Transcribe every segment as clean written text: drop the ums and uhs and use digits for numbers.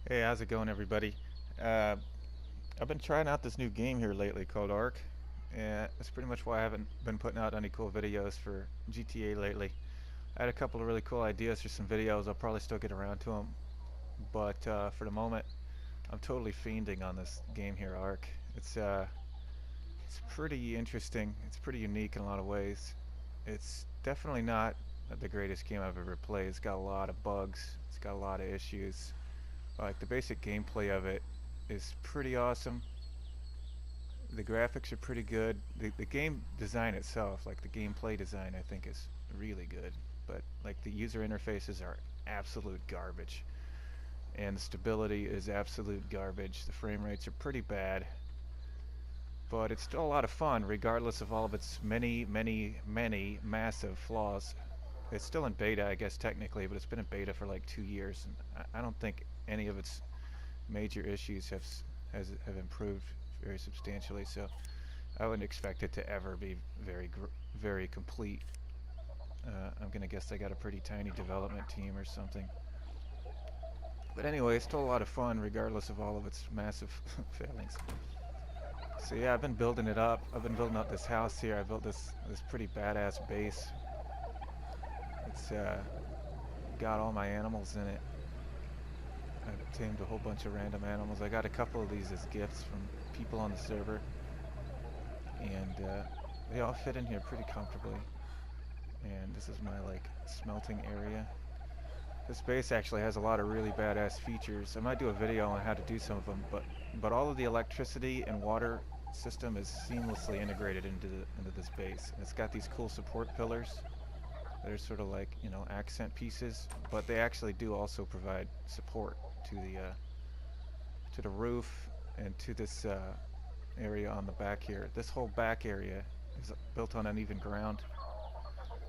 Hey, how's it going, everybody? Uh, I've been trying out this new game here lately called Ark, and that's pretty much why I haven't been putting out any cool videos for GTA lately. I had a couple of really cool ideas for some videos. I'll probably still get around to them, but for the moment, I'm totally fiending on this game here, Ark. It's pretty interesting. It's pretty unique in a lot of ways. It's definitely not the greatest game I've ever played. It's got a lot of bugs. It's got a lot of issues. Like the basic gameplay of it is pretty awesome. The graphics are pretty good. The game design itself, like the gameplay design, I think is really good. But like the user interfaces are absolute garbage, and the stability is absolute garbage. The frame rates are pretty bad, but it's still a lot of fun, regardless of all of its many, many, many massive flaws. It's still in beta, I guess technically, but it's been in beta for like 2 years, and I don't think any of its major issues have improved very substantially. So I wouldn't expect it to ever be very complete. I'm gonna guess they got a pretty tiny development team or something. But anyway, it's still a lot of fun, regardless of all of its massive failings. So yeah, I've been building it up. I've been building up this house here. I built this pretty badass base. It's got all my animals in it. I've tamed a whole bunch of random animals. I got a couple of these as gifts from people on the server, and they all fit in here pretty comfortably. And this is my like smelting area. This base actually has a lot of really badass features. I might do a video on how to do some of them, but all of the electricity and water system is seamlessly integrated into this base. And it's got these cool support pillars that are sort of like, you know, accent pieces, but they actually do also provide support to the roof and to this area on the back here. This whole back area is built on uneven ground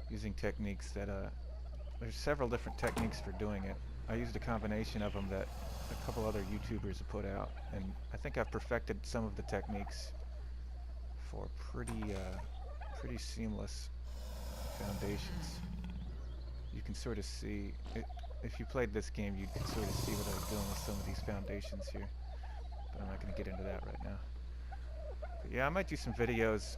using techniques that there's several different techniques for doing it. I used a combination of them that a couple other YouTubers have put out, and I think I've perfected some of the techniques for pretty seamless foundations. You can sort of see it, if you played this game, you could sort of see what I was doing with some of these foundations here, but I'm not going to get into that right now. But yeah, I might do some videos,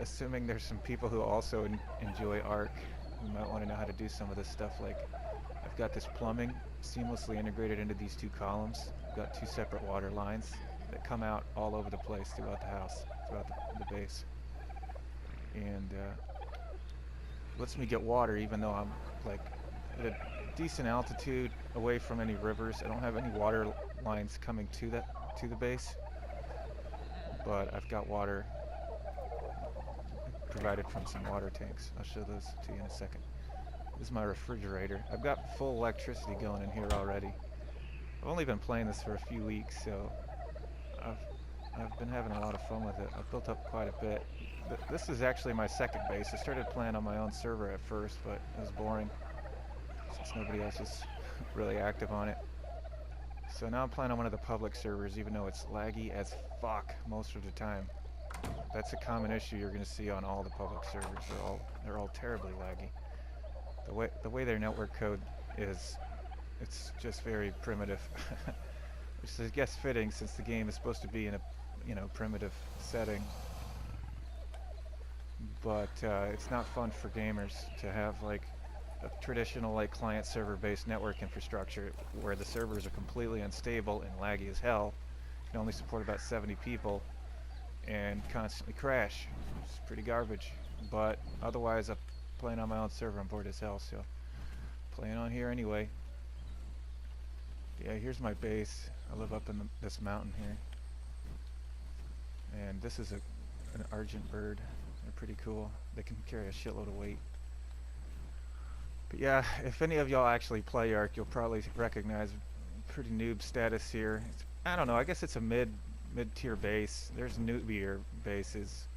assuming there's some people who also enjoy Ark, who might want to know how to do some of this stuff. Like, I've got this plumbing seamlessly integrated into these two columns. I've got two separate water lines that come out all over the place throughout the house, throughout the base. And lets me get water even though I'm like at a decent altitude away from any rivers. I don't have any water lines coming to the base, but I've got water provided from some water tanks. I'll show those to you in a second. This is my refrigerator. I've got full electricity going in here already. I've only been playing this for a few weeks, so I've I've been having a lot of fun with it. I've built up quite a bit. This is actually my second base. I started playing on my own server at first, but it was boring since nobody else is really active on it. So now I'm playing on one of the public servers, even though it's laggy as fuck most of the time. That's a common issue you're going to see on all the public servers. They're all terribly laggy. The way their network code is, it's just very primitive. Which is, I guess, fitting since the game is supposed to be in a, you know, primitive setting. But it's not fun for gamers to have like a traditional like client server based network infrastructure where the servers are completely unstable and laggy as hell, can only support about 70 people, and constantly crash. It's pretty garbage. But otherwise, I'm playing on my own server. I'm bored as hell, so playing on here anyway. Yeah, here's my base. I live up in this mountain here, and this is an argent bird. They're pretty cool. They can carry a shitload of weight. But yeah, if any of y'all actually play Ark, you'll probably recognize pretty noob status here. I don't know. I guess it's a mid-tier base. There's noobier bases.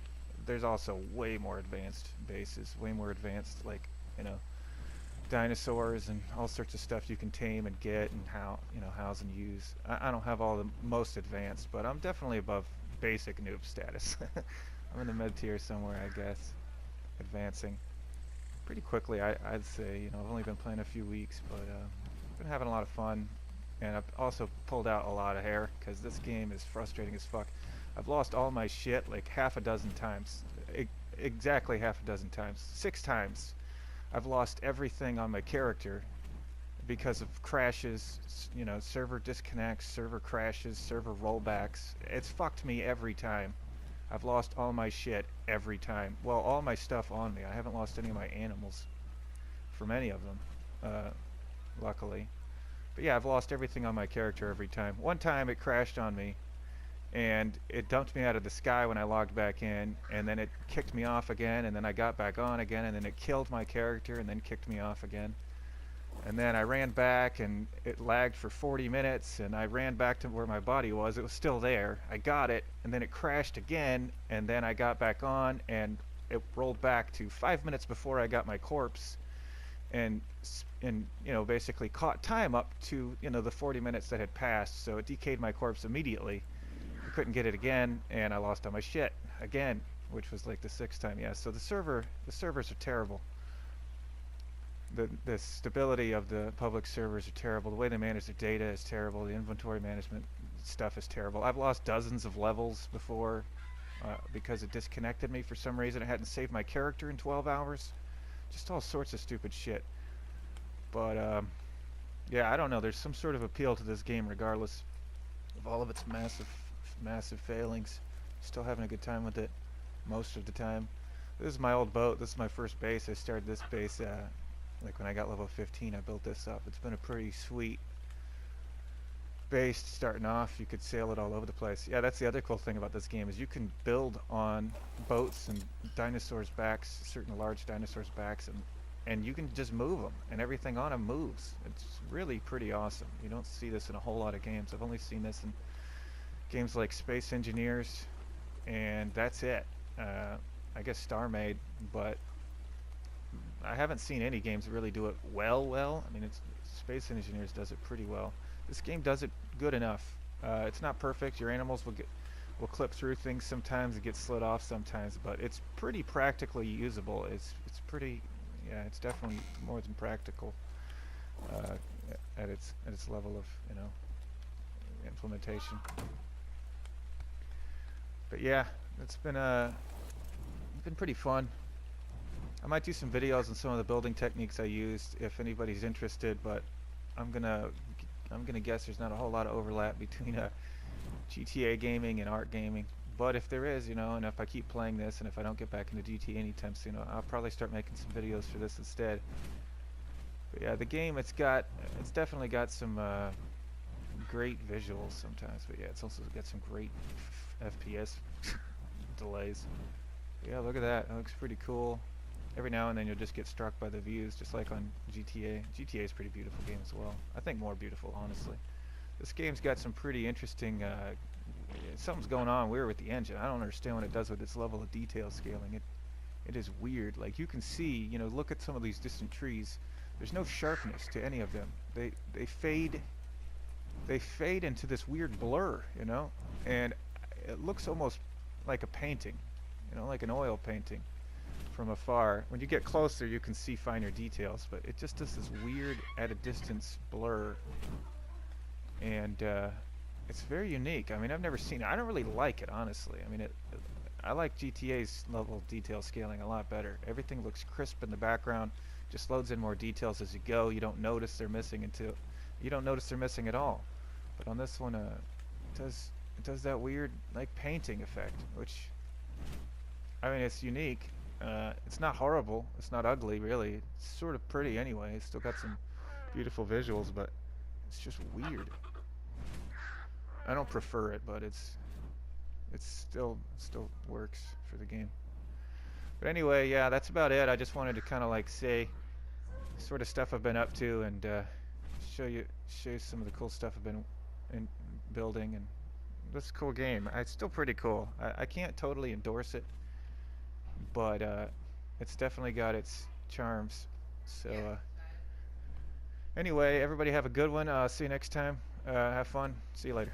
There's also way more advanced bases. Way more advanced, like, you know, dinosaurs and all sorts of stuff you can tame and get and house and use. I don't have all the most advanced, but I'm definitely above basic noob status. I'm in the mid tier somewhere, I guess. Advancing pretty quickly, I'd say. You know, I've only been playing a few weeks, but been having a lot of fun. and I've also pulled out a lot of hair because this game is frustrating as fuck. I've lost all my shit like half a dozen times. E- exactly half a dozen times. 6 times. I've lost everything on my character because of crashes, server disconnects, server crashes, server rollbacks. It's fucked me every time. I've lost all my shit every time. Well, all my stuff on me. I haven't lost any of my animals from any of them, luckily. But yeah, I've lost everything on my character every time. One time it crashed on me, and it dumped me out of the sky when I logged back in, and then it kicked me off again, and then I got back on again, and then it killed my character, and then kicked me off again. And then I ran back, and it lagged for 40 minutes, and I ran back to where my body was. It was still there. I got it, and then it crashed again, and then I got back on, and it rolled back to 5 minutes before I got my corpse, and basically caught time up to the 40 minutes that had passed. So it decayed my corpse immediately. I couldn't get it again, and I lost all my shit again, which was like the 6th time. Yeah, so the servers are terrible. The stability of the public servers are terrible. The way they manage their data is terrible. The inventory management stuff is terrible. I've lost dozens of levels before because it disconnected me for some reason. It hadn't saved my character in 12 hours. Just all sorts of stupid shit. But yeah, I don't know. There's some sort of appeal to this game regardless of all of its massive failings. Still having a good time with it most of the time. This is my old boat. This is my first base. I started this base like when I got level 15. I built this up. It's been a pretty sweet base starting off. You could sail it all over the place. Yeah, that's the other cool thing about this game is you can build on boats and dinosaurs' backs, certain large dinosaurs' backs, and you can just move them, and everything on them moves. It's really pretty awesome. You don't see this in a whole lot of games. I've only seen this in games like Space Engineers, and that's it. I guess Star Made, but I haven't seen any games that really do it well. I mean, Space Engineers does it pretty well. This game does it good enough. It's not perfect. Your animals will clip through things sometimes and get slid off sometimes, but it's pretty practically usable. It's pretty, yeah, it's definitely more than practical uh, at its level of implementation. But yeah, it's been pretty fun. I might do some videos on some of the building techniques I used if anybody's interested, but I'm gonna guess there's not a whole lot of overlap between GTA gaming and art gaming. But if there is, and if I keep playing this, and if I don't get back into GTA anytime soon, I'll probably start making some videos for this instead. But yeah, the game, it's definitely got some great visuals sometimes, but yeah, it's also got some great FPS delays. Yeah, look at that. It looks pretty cool. Every now and then you'll just get struck by the views, just like on GTA. GTA is a pretty beautiful game as well. I think more beautiful, honestly. This game's got some pretty interesting, something's going on weird with the engine. I don't understand what it does with its level of detail scaling. It is weird. Like you can see, look at some of these distant trees. There's no sharpness to any of them. They fade into this weird blur, and it looks almost like a painting, like an oil painting from afar. When you get closer, you can see finer details, but it just does this weird at a distance blur, and it's very unique. I mean, I've never seen it. I don't really like it, honestly. I mean, I like GTA's level of detail scaling a lot better. Everything looks crisp in the background, just loads in more details as you go. You don't notice they're missing at all. But on this one, it does that weird like painting effect, which I mean, it's unique. It's not horrible. It's not ugly, really. It's sort of pretty anyway. It's still got some beautiful visuals, but it's just weird. I don't prefer it, but it still works for the game. But anyway, yeah, that's about it. I just wanted to kind of like say sort of stuff I've been up to and show you some of the cool stuff I've been building, and this is a cool game. It's still pretty cool. I can't totally endorse it, but it's definitely got its charms. So anyway, everybody have a good one. See you next time. Have fun. See you later.